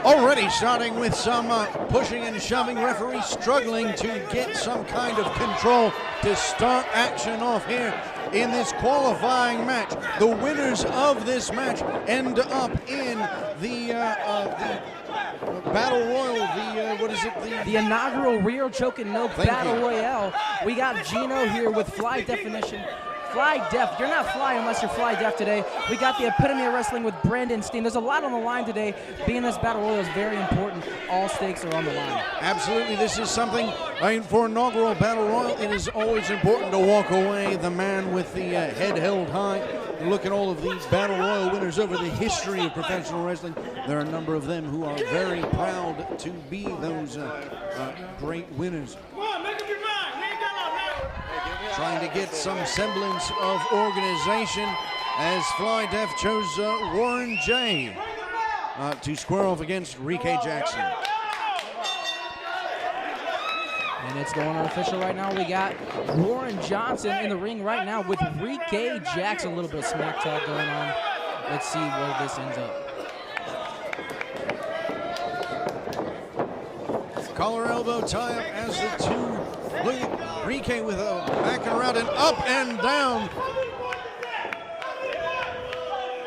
Already starting with some pushing and shoving. Referee struggling to get some kind of control to start action off here in this qualifying match. The winners of this match end up in the Battle Royal, what is it? The inaugural rear choke and no Battle Royale. We got Gino here with fly definition. Fly deaf. You're not fly unless you're fly deaf today. We got the Epitome of Wrestling with Brenden Steen. There's a lot on the line today. Being this Battle Royal is very important. All stakes are on the line. Absolutely. This is something, for inaugural Battle Royal, it is always important to walk away the man with the head held high. Look at all of these Battle Royal winners over the history of professional wrestling. There are a number of them who are very proud to be those great winners. Trying to get some semblance of organization as Fly Def chose Warren J to square off against Rike Jackson. And it's going unofficial right now. We got Warren Johnson in the ring right now with Rike Jackson. A little bit of smack talk going on. Let's see where this ends up. Collar elbow tie up as the two. Look at Rike with a back and around and up and down.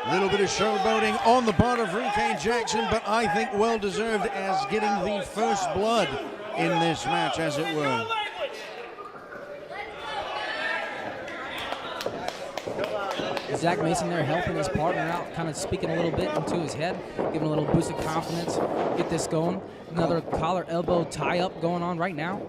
A little bit of showboating on the part of Rike Jackson, but I think well deserved as getting the first blood in this match, as it were. Zach Mason there helping his partner out, kind of speaking a little bit into his head, giving a little boost of confidence, get this going. Another collar elbow tie-up going on right now.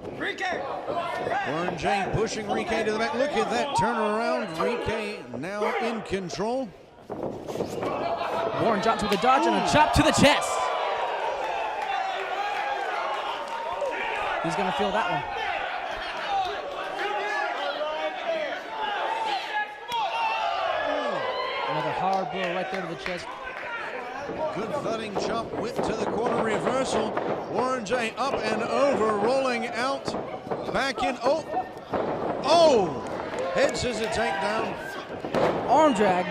Warren J pushing Rike to the back. Look at that turnaround. Rike now in control. Warren Johnson with a dodge and a chop to the chest. He's going to feel that one. Another hard blow right there to the chest. Good thudding chop, whip to the corner reversal. Warren J up and over, rolling out, back in. Oh! Head scissor takedown. Arm drag.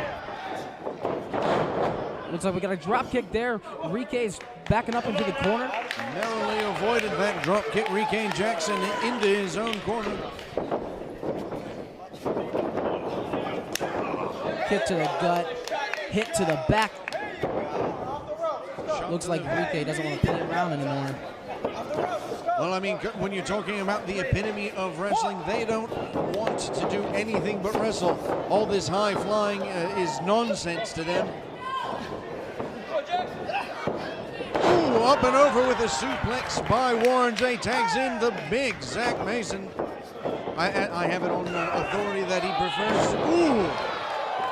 Looks like we got a drop kick there. Rike's backing up into the corner. Narrowly avoided that drop kick. Rike Jackson into his own corner. Kick to the gut, hit to the back. Looks like Rike doesn't want to play around anymore. Well, I mean, when you're talking about the epitome of wrestling, they don't want to do anything but wrestle. All this high flying is nonsense to them. Ooh, up and over with a suplex by Warren J. Tags in the big Zach Mason. I have it on authority that he prefers. Ooh.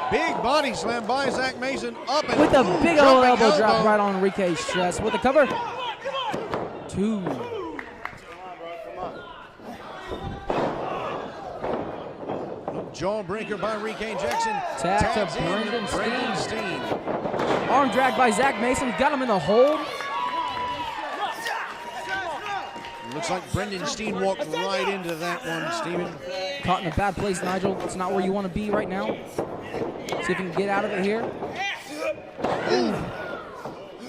Big body slam by Zach Mason up and with a big old elbow drop right on Rike's chest with a cover. Two. Jawbreaker by Rike Jackson. Tag to Brenden Steen. Arm drag by Zach Mason. Got him in the hold. Looks like Brenden Steen walked right into that one, Steven. Caught in a bad place, Nigel. It's not where you want to be right now. See if you can get out of it here. Ooh.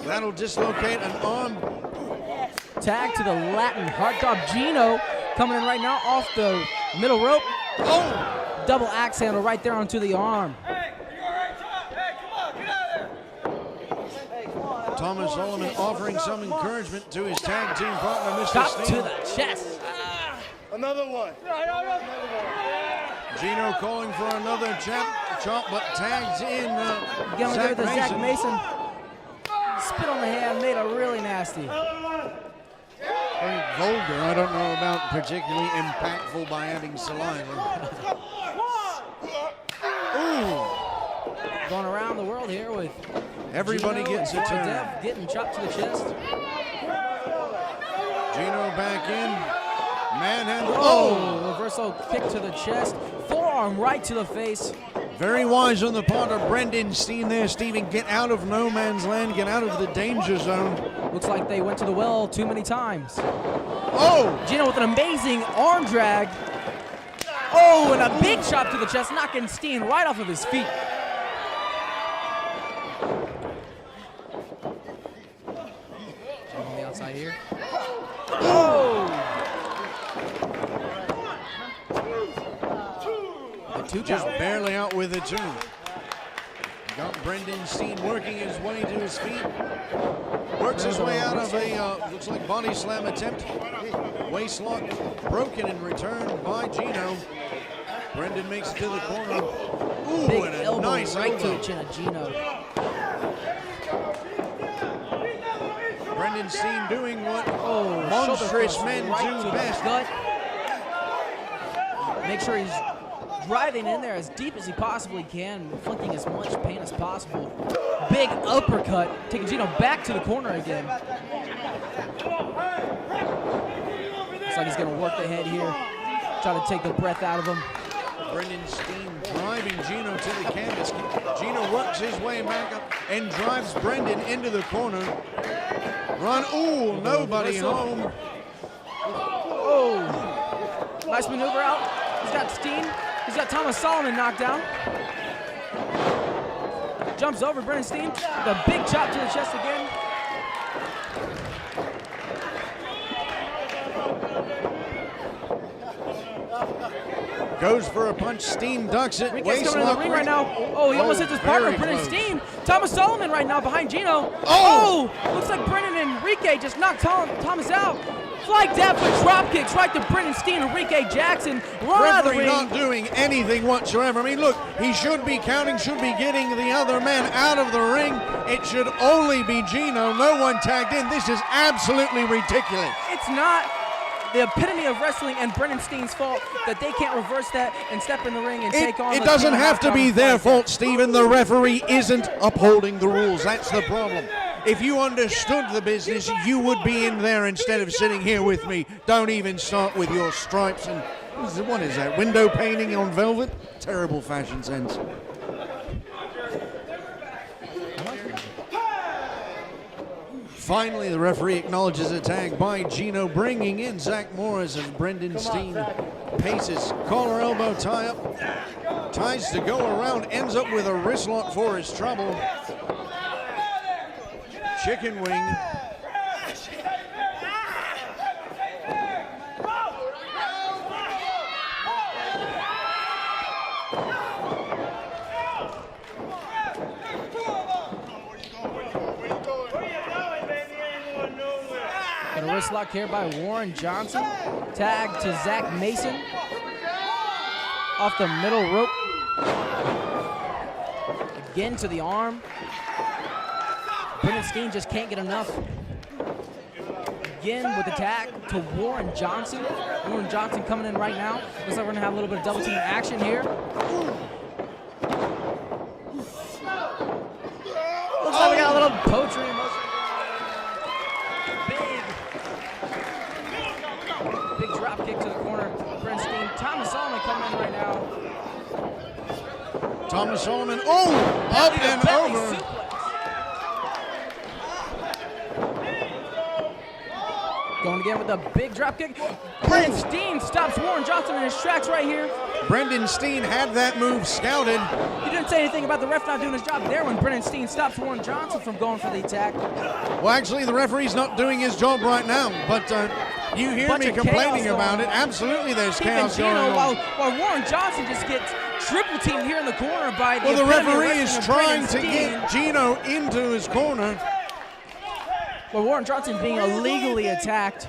That'll dislocate an arm. Tag to the Latin heart drop. Gino coming in right now off the middle rope. Oh! Double axe handle right there onto the arm. Thomas Solomon offering some encouragement to his tag team partner, Mr. Chop Steen. to the chest. Another one. Gino calling for another chop, but tags in Gonna Zach give it to Mason. Zach Mason. Spit on the hand, made it really nasty. Very vulgar. I don't know about particularly impactful by adding saliva. Ooh. Going around the world here with Everybody Gino gets a and turn. Dev getting chopped to the chest. Gino back in. Manhandle. Oh, reversal kick to the chest. Forearm right to the face. Very wise on the part of Brenden Steen there, Steven. Get out of no man's land. Get out of the danger zone. Looks like they went to the well too many times. Oh! Gino with an amazing arm drag. Oh, and a big chop to the chest, knocking Steen right off of his feet. here. Oh! The two Just count. barely out with it, too. Got Brenden Steen working his way to his feet. Works his way out of a, looks like body slam attempt. Waist lock broken in return by Gino. Brenden makes it to the corner. Ooh, Big and a elbow nice right to elbow. the chin of Gino. Brenden Steen doing what Oh, monstrous shoulder men thrust right do to the best. gut. Make sure he's driving in there as deep as he possibly can, inflicting as much pain as possible. Big uppercut, taking Gino back to the corner again. Looks like he's gonna work the head here, try to take the breath out of him. Brenden Steen driving Gino to the canvas. Gino works his way back up and drives Brenden into the corner. Run, ooh, nobody home. Oh, nice maneuver out. He's got Steen. He's got Thomas Solomon knocked down. Jumps over Brenden Steen with a big chop to the chest again. Goes for a punch. Steen ducks it. Rique's coming in the ring right now. Oh, he almost hits his partner, very Brenden close. Steen. Thomas Solomon right now behind Gino. Oh! Looks like Brenden and Enrique just knocked Thomas out. Fly death with drop kicks right to Brenden Steen and Enrique Jackson. Run out of the Referee ring. not doing anything whatsoever. I mean, look, he should be counting, should be getting the other man out of the ring. It should only be Gino. No one tagged in. This is absolutely ridiculous. It's not the epitome of wrestling and Brenden Steen's fault that they can't reverse that and step in the ring and take on. It doesn't have to be their fault, Stephen. The referee isn't upholding the rules. That's the problem. If you understood the business, you would be in there instead of sitting here with me. Don't even start with your stripes and what is that? Window painting on velvet? Terrible fashion sense. Finally, the referee acknowledges a tag by Gino, bringing in Zach Morris, and Brenden Steen paces, collar elbow tie up, ties to go around, ends up with a wrist lock for his trouble. Chicken wing. Got a wrist lock here by Warren Johnson. Tag to Zach Mason. Off the middle rope. Again to the arm. Brenden Steen just can't get enough. Again with the tag to Warren Johnson. Warren Johnson coming in right now. Looks like we're gonna have a little bit of double team action here. Looks like we got a little poetry in motion. Big drop kick to the corner. Brenden Steen. Thomas Solomon coming in right now. Thomas Solomon, up and Belly over. suplex. Going again with a big drop kick. Brenden Steen stops Warren Johnson in his tracks right here. Brenden Steen had that move scouted. He didn't say anything about the ref not doing his job there when Brenden Steen stops Warren Johnson from going for the attack. Well, actually, the referee's not doing his job right now, but you hear Bunch me of complaining chaos about going it. on. Absolutely, there's Keeping chaos Gino going on. while Warren Johnson just gets triple teamed here in the corner by the Well, the epitome of referee is wrestling of trying Brenden to Steen. get Gino into his corner. Well, Warren Johnson being illegally attacked.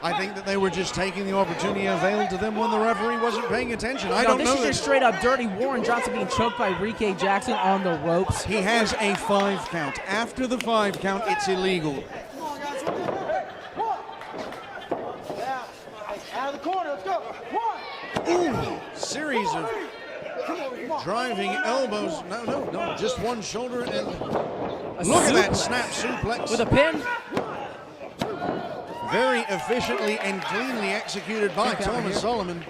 I think that they were just taking the opportunity available to them when the referee wasn't paying attention. I No, don't this know. is just straight up dirty. Warren Johnson being choked by Enrique Jackson on the ropes. He has a 5 count. After the 5 count, it's illegal. Out of the corner, let's go. One. Series of driving elbows. No, just one shoulder and look at that snap suplex. With a pin. Very efficiently and cleanly executed by Kick out Thomas here. Solomon.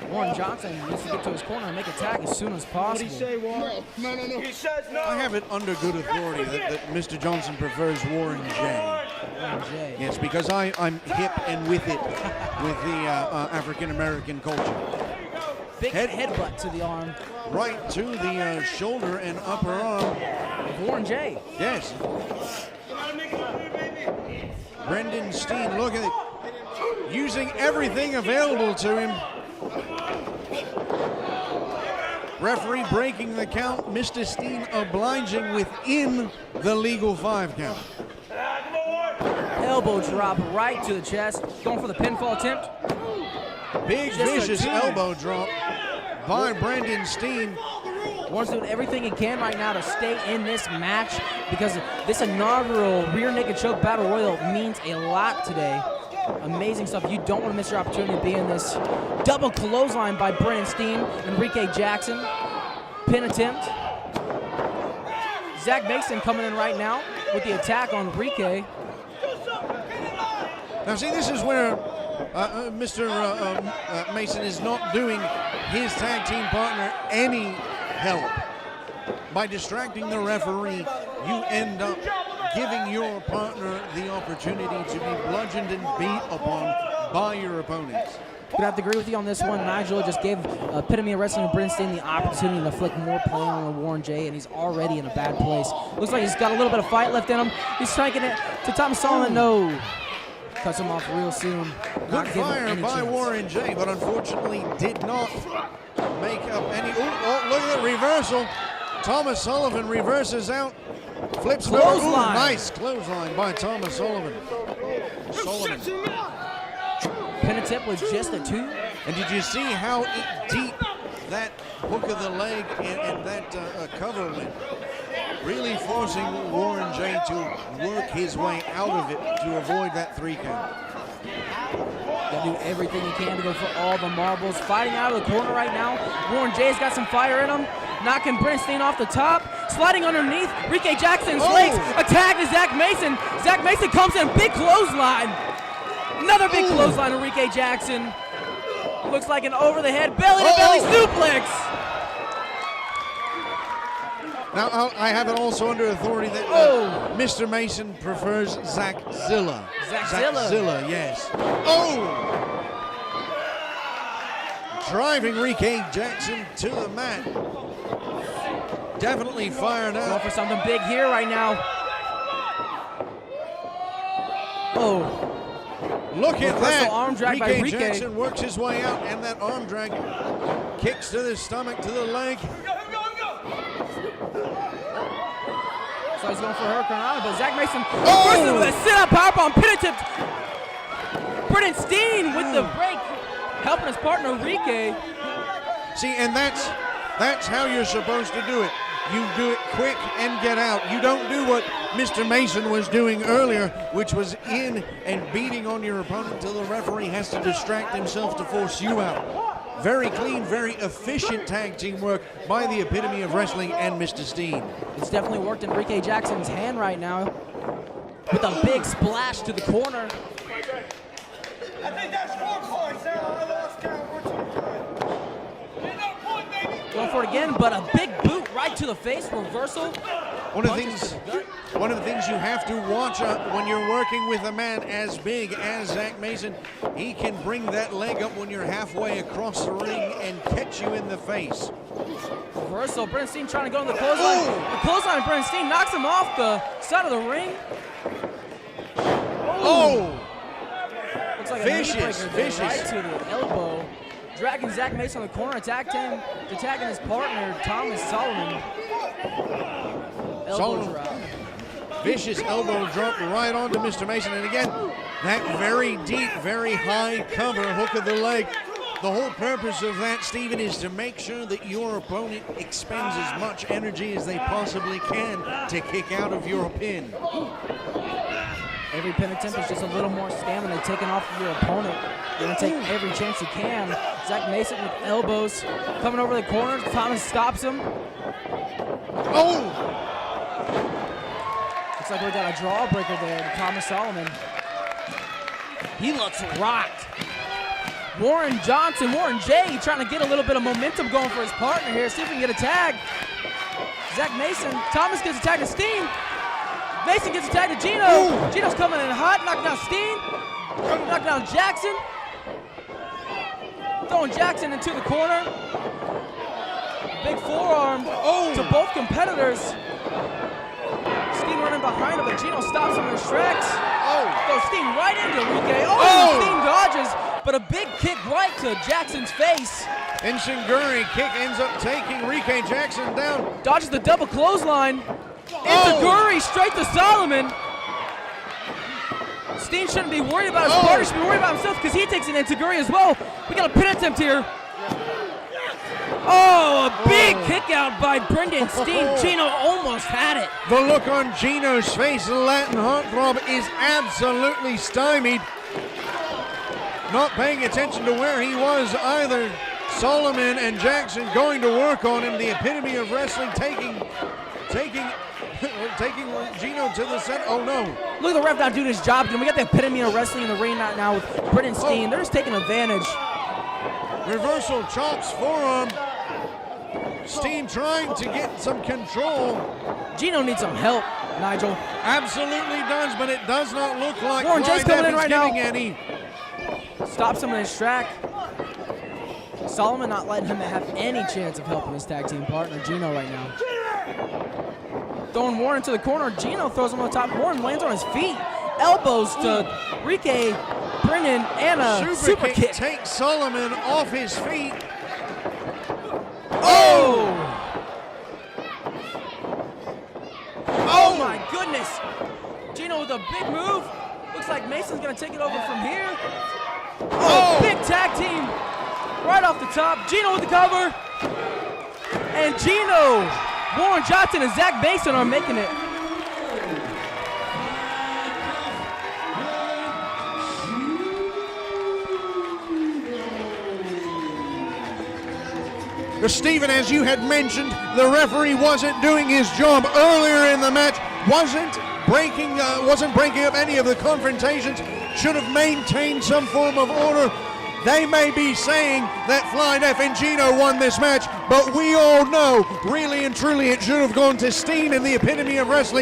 Warren Johnson needs to get to his corner and make a tag as soon as possible. Warren? No. He says no. I have it under good authority that Mr. Johnson prefers Warren J. Warren J. Yes, because I'm hip and with it, with the African-American culture. Big headbutt to the arm Right to the shoulder and upper arm. of Warren J. Yes. You gotta make it up here, baby. Brenden Steen, look at it, using everything available to him. Referee breaking the count, Mr. Steen obliging within the legal 5 count. Elbow drop right to the chest, going for the pinfall attempt. Big vicious elbow drop by Brenden Steen. Warren's doing everything he can right now to stay in this match because this inaugural rear naked choke battle royal means a lot today. Amazing stuff. You don't want to miss your opportunity to be in this. Double clothesline by Brenden Steen. Enrique Jackson. Pin attempt. Zach Mason coming in right now with the attack on Enrique. Now see, this is where Mr. Mason is not doing his tag team partner any help. By distracting the referee, you end up giving your partner the opportunity to be bludgeoned and beat upon by your opponents. Gonna have to agree with you on this one. Nigel just gave Epitome of Wrestling and Brenden Steen the opportunity to inflict more pain on Warren J, and he's already in a bad place. Looks like he's got a little bit of fight left in him. He's striking it to Thomas Solomon. No. Cuts him off real soon. Good fire by Warren J, but unfortunately did not make up any. Oh, look at that reversal. Thomas Sullivan reverses out. Flips clothesline. Nice clothesline by Thomas Sullivan. Pin attempt with just a 2. And did you see how deep that hook of the leg and that cover went? Really forcing Warren J to work his way out of it to avoid that 3 count. Gonna do everything he can to go for all the marbles. Fighting out of the corner right now. Warren J's got some fire in him. Knocking Brenden Steen off the top. Sliding underneath. Enrique Jackson's legs. Attack to Zach Mason. Zach Mason comes in. Big clothesline. Another big clothesline, Enrique Jackson. Looks like an over-the-head belly-to-belly suplex. Now, I have it also under authority that Mr. Mason prefers Zach Zilla. Zach Zilla, yes. Oh! Driving Enrique Jackson to the mat. Definitely fired Going out. for something big here right now. Oh. Look at that. Arm drag by Enrique Enrique. Jackson works his way out, and that arm drag kicks to the stomach, to the leg. So he's going for Hurricane Rana, but Zach Mason versus with a sit-up powerbomb pin attempt. Brenden Steen with the break, helping his partner Enrique. See, and that's how you're supposed to do it. You do it quick and get out. You don't do what Mr. Mason was doing earlier, which was in and beating on your opponent until the referee has to distract himself to force you out. Very clean, very efficient tag team work by the Epitome of Wrestling and Mr. Steen. It's definitely worked Enrique Jackson's hand right now with a big splash to the corner. I think that's 4 points. I lost count. We're 2 point, baby. Going for it again, but a big boot right to the face, reversal. One of the things you have to watch when you're working with a man as big as Zach Mason, he can bring that leg up when you're halfway across the ring and catch you in the face. Reversal, Brenden Steen trying to go on the clothesline. The clothesline of Brenden Steen knocks him off the side of the ring. Looks like a knee breaker there, right to the elbow. Dragging Zach Mason on the corner, attacking his partner, Thomas Solomon. Elbow drop. Vicious elbow drop right onto Mr. Mason. And again, that very deep, very high cover, hook of the leg. The whole purpose of that, Stephen, is to make sure that your opponent expends as much energy as they possibly can to kick out of your pin. Every pin attempt is just a little more stamina taken off of your opponent. You're going to take every chance you can. Zach Mason with elbows coming over the corner. Thomas stops him. Looks like we got a jawbreaker there to Thomas Solomon. He looks rocked. Warren J trying to get a little bit of momentum going for his partner here. See if we can get a tag. Zach Mason. Thomas gets a tag to Steen. Mason gets a tag to Gino. Gino's coming in hot, knocking down Steen. Knocking down Jackson. Throwing Jackson into the corner. Big forearm to both competitors. Steen running behind him, but Gino stops him in his tracks. Oh. Goes Steen right into Enrique. Oh, Oh. Steen dodges, but a big kick right to Jackson's face. Enzuigiri kick ends up taking Enrique Jackson down. Dodges the double clothesline. Oh. Enzuigiri straight to Solomon. Steen shouldn't be worried about his partner, he should be worried about himself because he takes an Enzuigiri as well. We got a pin attempt here. Oh, a big kick out by Brenden Steen. Gino almost had it. The look on Gino's face, the Latin heartthrob, is absolutely stymied. Not paying attention to where he was either. Solomon and Jackson going to work on him. The epitome of wrestling taking Gino to the center. Oh no. Look at the ref not doing his job. We got the epitome of wrestling in the ring right now with Brenden Steen. They're just taking advantage. Reversal chops forearm. Steen trying to get some control. Gino needs some help, Nigel. Absolutely does, but it does not look like Warren J's coming in right now. any. Stops him in his track. Solomon not letting him have any chance of helping his tag team partner, Gino, right now. Throwing Warren into the corner. Gino throws him on top. Warren lands on his feet. Elbows to Enrique, Brenden, and a super kick. Takes Solomon off his feet. Oh! Oh my goodness! Gino with a big move. Looks like Mason's gonna take it over from here. Oh, big tag team. Right off the top. Gino with the cover. And Gino, Warren Johnson, and Zach Mason are making it. Stephen, as you had mentioned, the referee wasn't doing his job earlier in the match, wasn't breaking up any of the confrontations, should have maintained some form of order. They may be saying that Fly Def and Gino won this match, but we all know, really and truly, it should have gone to Steen in the epitome of wrestling.